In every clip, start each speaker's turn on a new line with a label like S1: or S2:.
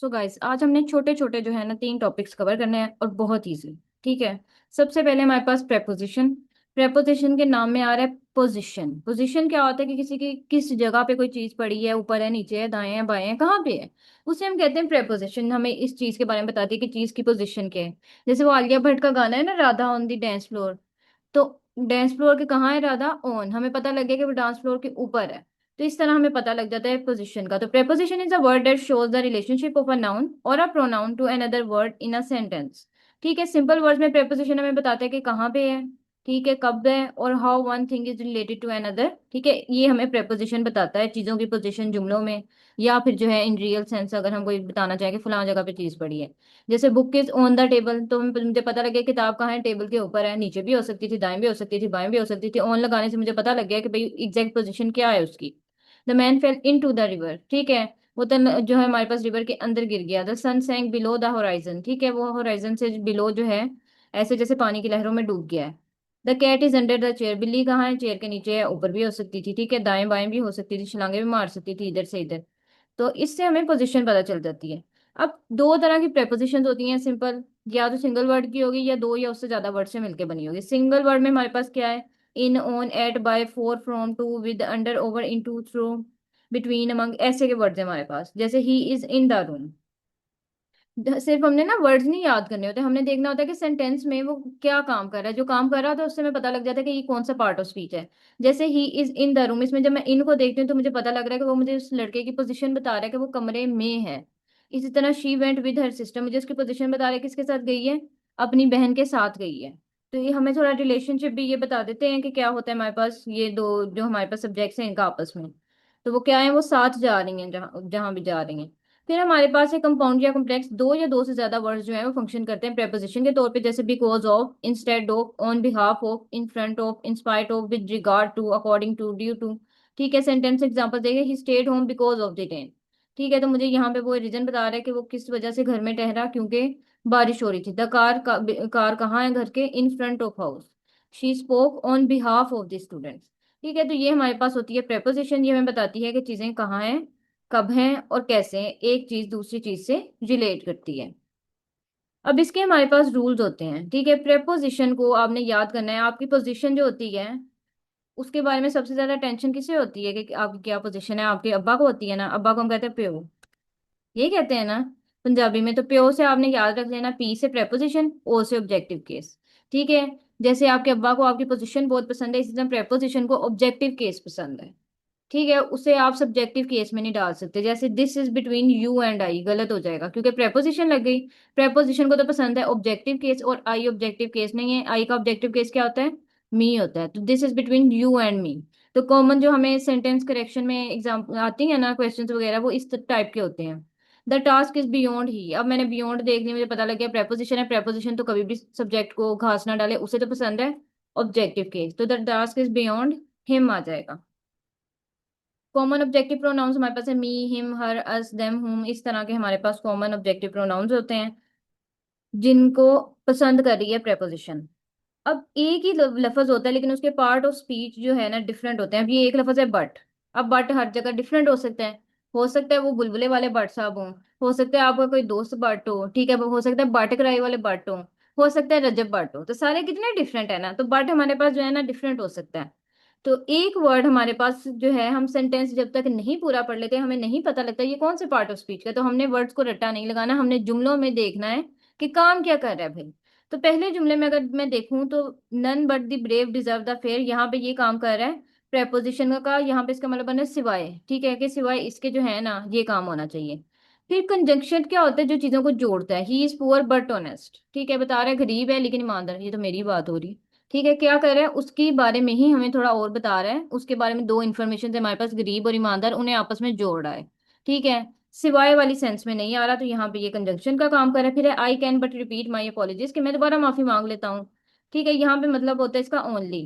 S1: So guys, आज हमने छोटे छोटे जो है ना 3 टॉपिक्स कवर करने हैं और बहुत इजी। ठीक है। सबसे पहले हमारे पास प्रेपोजिशन। प्रेपोजिशन के नाम में आ रहा है पोजिशन। पोजिशन क्या होता है कि किसी की किस जगह पे कोई चीज पड़ी है, ऊपर है, नीचे है, दाएं है, बाएं है, कहाँ पे है, उसे हम कहते हैं प्रेपोजिशन। हमें इस चीज के बारे में बताती है कि चीज की पोजिशन क्या है। जैसे वो आलिया भट्ट का गाना है ना, Radha on the dance floor. तो डांस फ्लोर के कहाँ है राधा? ऑन। हमें पता लग गया कि वो डांस फ्लोर के ऊपर है। तो इस तरह हमें पता लग जाता है पोजीशन का। तो preposition is a word that shows the relationship of a noun और a pronoun to another word in a sentence. ठीक है। सिंपल वर्ड्स में प्रेपोजिशन हमें बताता है कि कहाँ पे है, ठीक है, कब है, और how one thing is related to another. ठीक है, ये हमें प्रेपोजिशन बताता है चीजों की पोजीशन जुमलों में, या फिर जो है इन रियल सेंस अगर हम कोई बताना चाहें कि फलां जगह पे चीज पड़ी है। जैसे book is on the table, तो मुझे पता लग गया किताब कहाँ है, टेबल के ऊपर है। नीचे भी हो सकती थी, दाएं भी हो सकती थी, बाएं भी हो सकती थी। ऑन लगाने से मुझे पता लग गया कि भाई एग्जैक्ट पोजीशन क्या है उसकी। The man fell into the river. ठीक है, वो तन जो है हमारे पास रिवर के अंदर गिर गया। The sun sank below the horizon. ठीक है, वो होराइजन से बिलो जो है ऐसे जैसे पानी की लहरों में डूब गया है। The cat is under the chair. बिल्ली कहाँ है? चेयर के नीचे है। ऊपर भी हो सकती थी, ठीक है, दाएं बाएं भी हो सकती थी, छलांगे भी मार सकती थी इधर से इधर। तो इससे हमें पोजीशन पता चल जाती है। अब दो तरह की प्रेपोजिशन होती हैं सिंपल, या तो सिंगल वर्ड की होगी या दो या उससे ज्यादा वर्ड से मिलकर बनी होगी। सिंगल वर्ड में हमारे पास क्या है? In, on, at, by, for, from, to, with, under, over, into, through, between, among, ऐसे के वर्ड्स हैं हमारे पास। जैसे he is in the room. सिर्फ हमने ना वर्ड्स नहीं याद करने होते, हमने देखना होता है कि सेंटेंस में वो क्या काम कर रहा है। जो काम कर रहा होता है उससे हमें पता लग जाता है कि ये कौन सा पार्ट ऑफ स्पीच है। जैसे he is in the room, इसमें जब मैं इन को देखती हूँ तो मुझे पता लग रहा है कि वो मुझे उस लड़के की पोजीशन बता रहा है कि वो कमरे में है। इसी तरह she went with her sister, मुझे उसकी पोजीशन बता रहा है किसके साथ गई है, अपनी बहन के साथ गई है। तो ये हमें थोड़ा रिलेशनशिप भी ये बता देते हैं कि क्या होता है हमारे पास ये दो जो हमारे पास सब्जेक्ट्स हैं इनका आपस में। तो वो क्या है, वो साथ जा रही हैं जहाँ जहाँ भी जा रही हैं। फिर हमारे पास है कंपाउंड या कॉम्प्लेक्स। दो या दो से ज्यादा वर्ड्स जो है वो फंक्शन करते हैं प्रेपोजिशन के तौर पे। जैसे because of, instead of, on behalf of, in front of, in spite of, with regard to, according to, due to. ठीक है, सेंटेंस एग्जांपल देंगे, he stayed home because of the rain. ठीक है, तो मुझे यहाँ पे वो रीजन बता रहा है कि वो किस वजह से घर में ठहरा, क्योंकि बारिश हो रही थी। द कार कहाँ है? घर के इन front of house. She spoke on behalf of the students. ठीक है, तो ये हमारे पास होती है प्रेपोजिशन। ये हमें बताती है कि चीजें कहाँ हैं, कब हैं और कैसे एक चीज दूसरी चीज से रिलेट करती है। अब इसके हमारे पास रूल्स होते हैं। ठीक है, प्रेपोजिशन को आपने याद करना है। आपकी पोजीशन जो होती है उसके बारे में सबसे ज्यादा टेंशन किसे होती है कि आपकी क्या पोजीशन है? आपके अब्बा को होती है ना। अब्बा को हम कहते हैं प्यो, ये कहते हैं ना पंजाबी में। तो प्यो से आपने याद रख लेना, पी से प्रेपोजिशन, ओ से ऑब्जेक्टिव केस। ठीक है, जैसे आपके अब्बा को आपकी पोजीशन बहुत पसंद है, इसी तरह प्रेपोजिशन को ऑब्जेक्टिव केस पसंद है। ठीक है, उसे आप सब्जेक्टिव केस में नहीं डाल सकते। जैसे this is between you and I, गलत हो जाएगा क्योंकि प्रेपोजिशन लग गई। प्रेपोजिशन को तो पसंद है ऑब्जेक्टिव केस, और आई ऑब्जेक्टिव केस नहीं है। आई का ऑब्जेक्टिव केस क्या होता है? मी होता है। तो this is between you and me. तो कॉमन जो हमें सेंटेंस करेक्शन में एग्जाम आती है ना, क्वेश्चंस वगैरह, वो इस टाइप के होते हैं। द टास्क इज बियॉन्ड ही। अब मैंने बियॉन्ड देख लिया, मुझे पता लग गया प्रेपोजिशन है। प्रेपोजिशन तो कभी भी सब्जेक्ट को घास ना डाले, उसे तो पसंद है ऑब्जेक्टिव केस। तो the task is beyond him आ जाएगा। कॉमन ऑब्जेक्टिव प्रोनाउंस हमारे पास है मी, हिम, हर, अस, देम, हुम। इस तरह के हमारे पास कॉमन ऑब्जेक्टिव प्रोनाउंस होते हैं जिनको पसंद कर रही है प्रेपोजिशन। अब एक ही लफ्ज होता है लेकिन उसके पार्ट ऑफ स्पीच जो है ना डिफरेंट होते हैं। अब ये एक लफ्ज है बट। अब बट हर जगह डिफरेंट हो सकता है वो बुलबुले वाले बट साहब हों, हो सकता है आपका कोई दोस्त बट हो, ठीक है, हो सकता है बट कराई वाले बट हो सकता है रजब बट हो। तो सारे कितने डिफरेंट है ना, तो बट हमारे पास जो है ना डिफरेंट हो सकता है। तो एक वर्ड हमारे पास जो है, हम सेंटेंस जब तक नहीं पूरा पढ़ लेते हमें नहीं पता लगता ये कौन से पार्ट ऑफ स्पीच का। तो हमने वर्ड्स को रट्टा नहीं लगाना, हमने जुमलों में देखना है कि काम क्या कर रहा है भाई। तो पहले जुमले में अगर मैं देखूं तो none but the brave deserve the fair, यहाँ पे ये काम कर रहा है प्रेपोजिशन का। यहाँ पे इसका मतलब बना सिवाय, ठीक है, कि सिवाय इसके जो है ना ये काम होना चाहिए। फिर कंजंक्शन क्या होता है? जो चीजों को जोड़ता है। ही इज पुअर बट ऑनेस्ट। ठीक है, बता रहा है गरीब है लेकिन ईमानदार। ये तो मेरी बात हो रही। ठीक है, क्या कर रहा है उसके बारे में ही हमें थोड़ा और बता रहा है। उसके बारे में दो इन्फॉर्मेशन हमारे पास, गरीब और ईमानदार, उन्हें आपस में जोड़ रहा है। ठीक है, सिवाय वाली सेंस में नहीं आ रहा, तो यहाँ पे ये कंजंक्शन का काम कर रहा है। फिर है I can but repeat my apologies, कि मैं दोबारा माफी मांग लेता हूँ। ठीक है, यहाँ पे मतलब होता है इसका ओनली।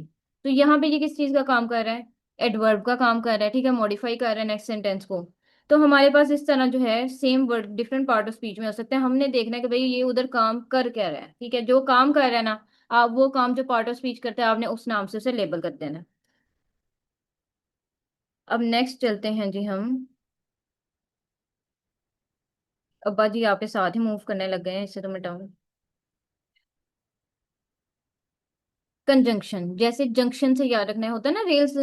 S1: तो यहाँ पे ये किस चीज का काम कर रहा है? एडवर्ब का काम कर रहा है। ठीक है, मॉडिफाई कर रहा है नेक्स्ट सेंटेंस को। तो हमारे पास इस तरह जो है same word different part of speech में हो सकते हैं। हमने देखना है कि भाई ये उधर काम कर क्या रहा है। ठीक है, जो काम कर रहा है ना, आप वो काम जो पार्ट ऑफ स्पीच करते हैं आपने उस नाम से उसे लेबल कर देना। अब नेक्स्ट चलते हैं जी हम अब्बा जी यहाँ पे साथ ही मूव करने लग गए हैं, इससे तो मिटाऊं। कंजंक्शन, जैसे जंक्शन से याद रखना होता है ना, रेल्स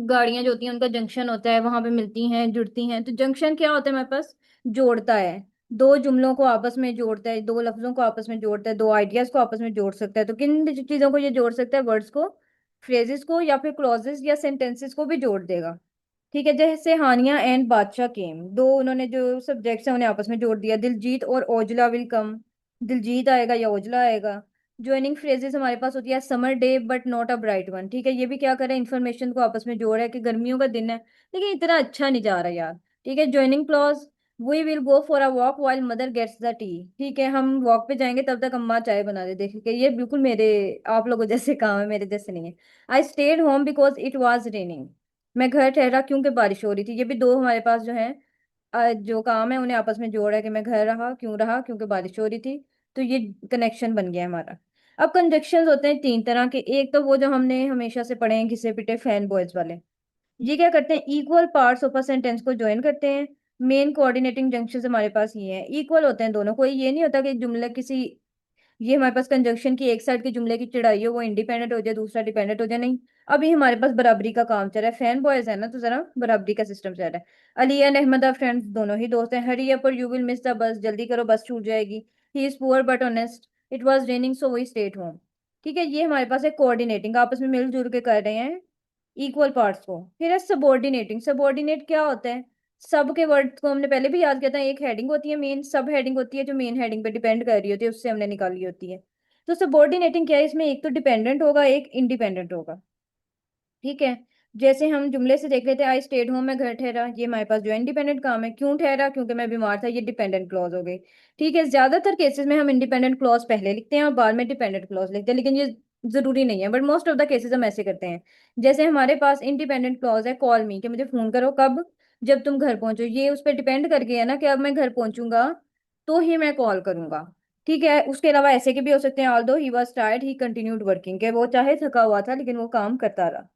S1: गाड़ियां जो होती हैं उनका जंक्शन होता है, वहां पे मिलती हैं जुड़ती हैं, तो जंक्शन क्या होता है हमारे पास? जोड़ता है, दो जुमलों को आपस में जोड़ता है, दो लफ्जों को आपस में जोड़ता है, दो आइडियाज को आपस में जोड़ सकता है। तो किन चीजों को ये जोड़ सकता है? वर्ड्स को, फ्रेजेस को, या फिर क्लॉजेस या सेंटेंसेस को भी जोड़ देगा। ठीक है, जैसे हानिया एंड बादशाह केम, दो उन्होंने जो सब्जेक्ट्स हैं उन्हें आपस में जोड़ दिया। दिलजीत और ओजला विल कम, दिलजीत आएगा या ओजला आएगा। ज्वाइनिंग फ्रेजेस हमारे पास होती है summer day but not a bright one. ठीक है, ये भी क्या करे, इन्फॉर्मेशन को आपस में जोड़ रहा है कि गर्मियों का दिन है लेकिन इतना अच्छा नहीं जा रहा यार। ठीक है, joining clause, we will go for a walk while mother gets the tea. ठीक है, हम वॉक पे जाएंगे तब तक अम्मा चाय बना दे। देखिए ये बिल्कुल मेरे आप लोगों जैसे काम है, मेरे जैसे नहीं है। I stayed home because it was raining, मैं घर ठहरा क्योंकि बारिश हो रही थी। ये भी दो हमारे पास जो है जो काम है उन्हें आपस में जोड़ा है कि मैं घर रहा क्यों रहा, क्योंकि बारिश हो रही थी। तो ये कनेक्शन बन गया हमारा। अब कंजक्शंस होते हैं तीन तरह के। एक तो वो जो हमने हमेशा से पढ़े हैं, घिसे पिटे फैन बॉयज वाले। ये क्या करते हैं? Equal parts of a sentence को ज्वाइन करते हैं। मेन कोऑर्डिनेटिंग जंक्शन हमारे पास ये है, इक्वल होते हैं दोनों। कोई ये नहीं होता कि जुमला किसी, ये हमारे पास कंजंक्शन की एक साइड के जुमले की चढ़ाई हो वो इंडिपेंडेंट हो जाए, दूसरा डिपेंडेंट हो जाए, नहीं। अभी हमारे पास बराबरी का काम चल रहा है, फैन बॉयज है ना, तो जरा बराबरी का सिस्टम चल रहा है। Ali and Ahmad are friends, दोनों ही दोस्त हैं। Hurry up or you will miss the bus, जल्दी करो बस छूट जाएगी। He is poor but honest, it was raining so we stayed home. ठीक है, ये हमारे पास है कोऑर्डिनेटिंग, आपस में मिलजुल के कर रहे हैं इक्वल पार्ट्स को। फिर है सबऑर्डिनेटिंग, सबऑर्डिनेट क्या होता है? सब के वर्ड को हमने पहले भी याद किया था, एक हेडिंग होती है मेन, सब हेडिंग होती है जो मेन हेडिंग पे डिपेंड कर रही होती है, उससे हमने निकाली होती है। तो सबऑर्डिनेटिंग क्या है? इसमें एक तो डिपेंडेंट होगा, एक इंडिपेंडेंट होगा। ठीक है, जैसे हम जुमले से देख लेते हैं, आई स्टेड होम, मैं घर ठहरा, ये हमारे पास जो इंडिपेंडेंट काम है। क्यों ठहरा? क्योंकि मैं बीमार था, ये डिपेंडेंट क्लॉज हो गई। ठीक है, ज्यादातर केसेस में हम इंडिपेंडेंट क्लॉज पहले लिखते हैं और बाद में डिपेंडेंट क्लॉज लिखते हैं, लेकिन ये जरूरी नहीं है, but most of the cases हम ऐसे करते हैं। जैसे हमारे पास इंडिपेंडेंट क्लॉज है कॉल मी, कि मुझे फोन करो कब? जब तुम घर पहुंचो। ये उस पर डिपेंड करके है ना कि अब मैं घर पहुंचूंगा तो ही मैं कॉल करूंगा। ठीक है, उसके अलावा ऐसे के भी हो सकते हैं, although he was tired he continued working, के वो चाहे थका हुआ था लेकिन वो काम करता रहा।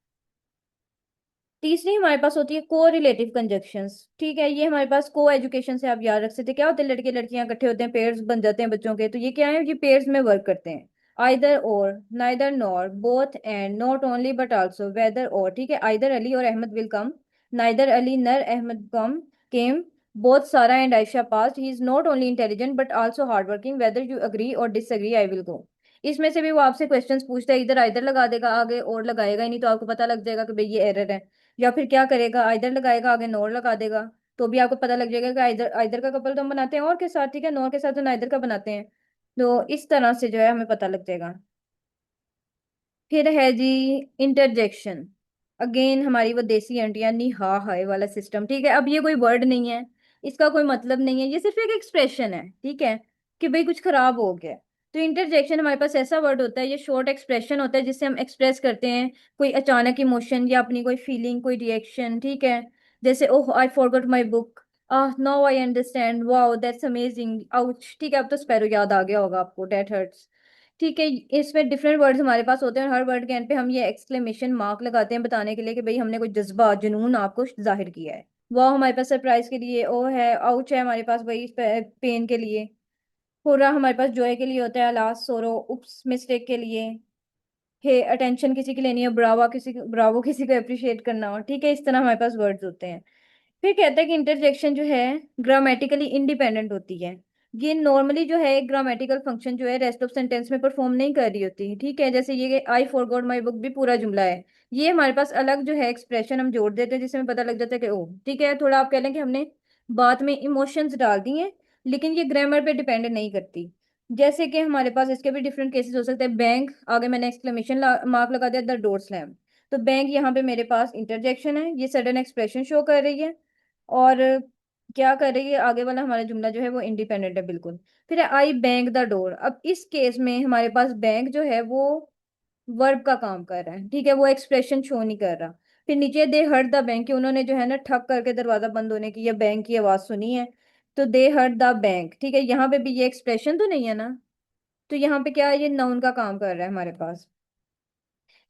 S1: तीसरी हमारे पास होती है को रिलेटिव कंजक्शंस। ठीक है, ये हमारे पास को एजुकेशन से आप याद रख सकते हैं। क्या होते हैं? लड़के लड़कियां इकट्ठे होते हैं, पेयर्स बन जाते हैं बच्चों के। तो ये क्या है? ये पेयर्स में वर्क करते हैं। Either or, neither nor, both and, not only but also, whether or. ठीक है, either Ali or Ahmad will come, neither Ali nor Ahmad come came, both Sara and Ayesha passed, he is not only intelligent but also hard working, whether you agree or disagree I will go. इसमें से भी वो आपसे questions पूछता है, इधर आइदर लगा देगा, आगे और लगाएगा ही नहीं, तो आपको पता लग जाएगा कि भाई ये एरर है। या फिर क्या करेगा, आइदर लगाएगा, आगे नोर लगा देगा, तो भी आपको पता लग जाएगा कि आइदर, आइदर का कपल तो हम बनाते हैं और के साथ, ठीक है, नोर के साथ तो नाइदर का बनाते हैं। तो इस तरह से जो है हमें पता लग जाएगा। फिर है जी इंटरजेक्शन। अगेन हमारी वो देसी आंटियां नी हा हाय वाला सिस्टम। ठीक है, अब ये कोई वर्ड नहीं है, इसका कोई मतलब नहीं है, ये सिर्फ एक एक्सप्रेशन है। ठीक है, कि भाई कुछ खराब हो गया। तो इंटरजेक्शन हमारे पास ऐसा वर्ड होता है, ये शॉर्ट एक्सप्रेशन होता है जिससे हम एक्सप्रेस करते हैं कोई अचानक इमोशन या अपनी कोई फीलिंग, कोई रिएक्शन। ठीक है, जैसे oh I forgot my book, ah now I understand, wow that's amazing, ouch. ठीक है, अब तो स्पैरो याद आ गया होगा आपको, डेट हर्ट्स। ठीक है, इसमें डिफरेंट वर्ड्स हमारे पास होते हैं और हर वर्ड के एंड पे हम ये एक्सक्लेमेशन मार्क लगाते हैं बताने के लिए कि भाई हमने कोई जज्बा जुनून आपको जाहिर किया है। वाह हमारे पास सरप्राइज के लिए, ओ है, आउच है हमारे पास वही पेन के लिए। हुर्रा हमारे पास जॉय के लिए होता है, लास्ट सोरो उप्स मिस्टेक के लिए। हे अटेंशन किसी की लेनी है, ब्रावो किसी को अप्रिशिएट करना हो। ठीक है, इस तरह हमारे पास वर्ड्स होते हैं। फिर कहता है कि इंटरजेक्शन जो है ग्रामेटिकली इंडिपेंडेंट होती है। ये नॉर्मली जो है एक ग्रामेटिकल फंक्शन जो है रेस्ट ऑफ सेंटेंस में परफॉर्म नहीं कर रही होती। ठीक है, जैसे ये आई फॉरगॉट माई बुक भी पूरा जुमला है, ये हमारे पास अलग जो है एक्सप्रेशन हम जोड़ देते हैं जिससे हमें पता लग जाता है कि ओ, ठीक है, थोड़ा आप कह लें कि हमने बात में इमोशंस डाल दिए हैं, लेकिन ये ग्रामर पे डिपेंड नहीं करती। जैसे कि हमारे पास इसके भी डिफरेंट केसेस हो सकते हैं। बैंक, आगे मैंने एक्सक्लेमेशन मार्क लगा दिया, द डोर स्लैम। तो बैंक यहाँ पे मेरे पास इंटरजेक्शन है, ये सडन एक्सप्रेशन शो कर रही है। और क्या कर रही है, आगे वाला हमारा जुमला जो है वो इंडिपेंडेंट है बिल्कुल। फिर है आई बैंक द डोर। अब इस केस में हमारे पास बैंक जो है वो वर्ब का काम कर रहा है। ठीक है, वो एक्सप्रेशन शो नहीं कर रहा। फिर नीचे दे हर्ड द बैंक, उन्होंने जो है ना ठक करके दरवाजा बंद होने की या बैंक की आवाज सुनी है, तो दे हर्ड द बैंक। ठीक है, यहाँ पे भी ये एक्सप्रेशन तो नहीं है ना, तो यहाँ पे क्या है, ये नाउन का काम कर रहा है हमारे पास।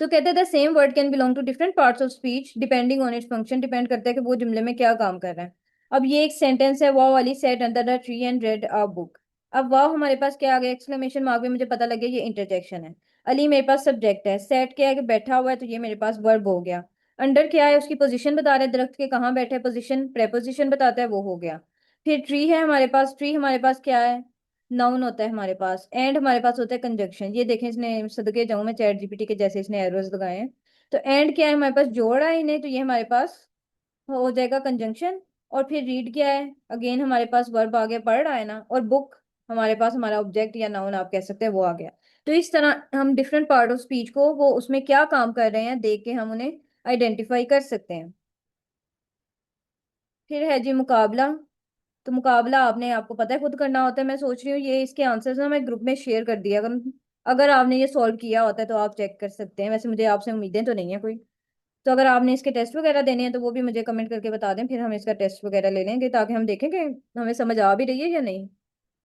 S1: तो कहते हैं the same word can belong to different parts of speech depending on its function, depend करता है कि वो जुमले में क्या काम कर रहा है। अब ये एक सेंटेंस है, वाव वाली, set under the tree and red a book. अब वाव हमारे पास क्या आ गया, एक्सक्लेमेशन मार्क में, मुझे पता लग गया ये इंटरजेक्शन है। अली मेरे पास सब्जेक्ट है, सेट क्या है कि बैठा हुआ है, तो ये मेरे पास वर्ब हो गया। अंडर क्या है, उसकी पोजीशन बता रहे हैं, दरख्त के कहाँ बैठे, पोजीशन प्रेपोजिशन बताता है, वो हो गया। फिर ट्री है हमारे पास, ट्री हमारे पास क्या है, नाउन होता है हमारे पास। एंड हमारे पास होता है कंजंक्शन। ये देखें, इसने सदके जाऊं मैं चैट जीपीटी के जैसे इसने एरोस लगाए हैं। तो एंड क्या है हमारे पास, जोड़ा है इन्हें, तो ये हमारे पास हो जाएगा कंजंक्शन। और फिर रीड क्या है, अगेन हमारे पास वर्ब आ गया, पढ़ रहा है ना। और बुक हमारे पास हमारा ऑब्जेक्ट या नाउन आप कह सकते हैं, वो आ गया। तो इस तरह हम डिफरेंट पार्ट ऑफ स्पीच को, वो उसमें क्या काम कर रहे हैं देख के हम उन्हें आइडेंटिफाई कर सकते हैं। फिर है जी मुकाबला। तो मुकाबला आपने, आपको पता है खुद करना होता है। मैं सोच रही हूँ ये इसके आंसर्स ना मैं ग्रुप में शेयर कर दिया, अगर अगर आपने ये सॉल्व किया होता है तो आप चेक कर सकते हैं। वैसे मुझे आपसे उम्मीदें तो नहीं है कोई। तो अगर आपने इसके टेस्ट वगैरह देने हैं तो वो भी मुझे कमेंट करके बता दें, फिर हम इसका टेस्ट वगैरह ले लेंगे, ताकि हम देखें कि हमें समझ आ भी रही है या नहीं।